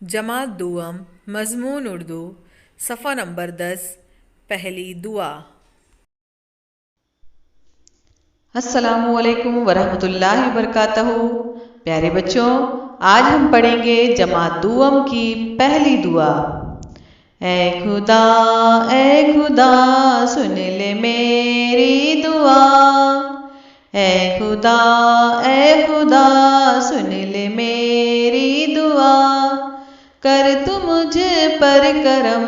जमात दुअम मज़मून उर्दू सफ़ा नंबर 10 पहली दुआ। अस्सलामुअलैकुम वरहमतुल्लाहि वबरकातहू। प्यारे बच्चों, आज हम पढ़ेंगे जमात दुअम की पहली दुआ। ए खुदा सुन ले मेरी दुआ। ए खुदा सुन ले मेरी दुआ। कर तू मुझ पर करम,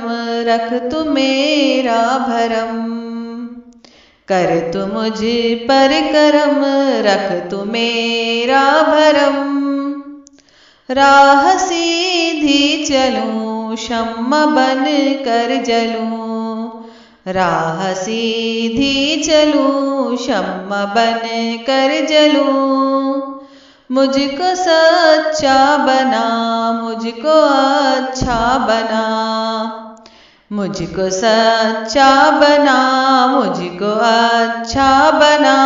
रख तू मेरा भरम। कर तू मुझ पर करम, रख तू मेरा भरम। राह सीधी चलूं, शम्मा बन कर जलूं। राह सीधी चलूं, शम्मा बन कर जलूं। मुझको सच्चा बना, मुझको अच्छा बना। मुझको सच्चा बना, मुझको अच्छा बना।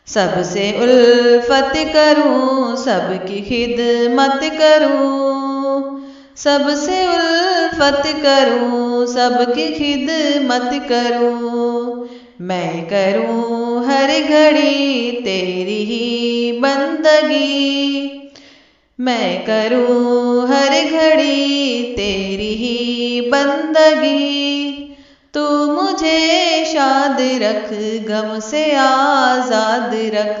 सबसे उल्फत करूं, सबकी खिदमत करूं। सबसे उल्फत करूं, सबकी खिदमत करूं। मैं करूं हर घड़ी तेरी ही बंदगी। मैं करूं हर घड़ी तेरी ही बंदगी। तू मुझे शाद रख, गम से आजाद रख।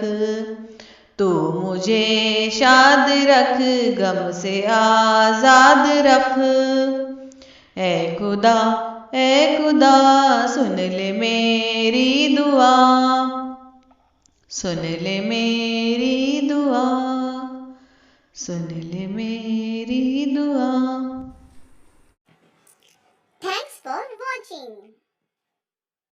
तू मुझे शाद रख, गम से आजाद रख। ए खुदा सुन ले मेरी दुआ। सुन ले मेरी दुआ। सुन ले मेरी दुआ।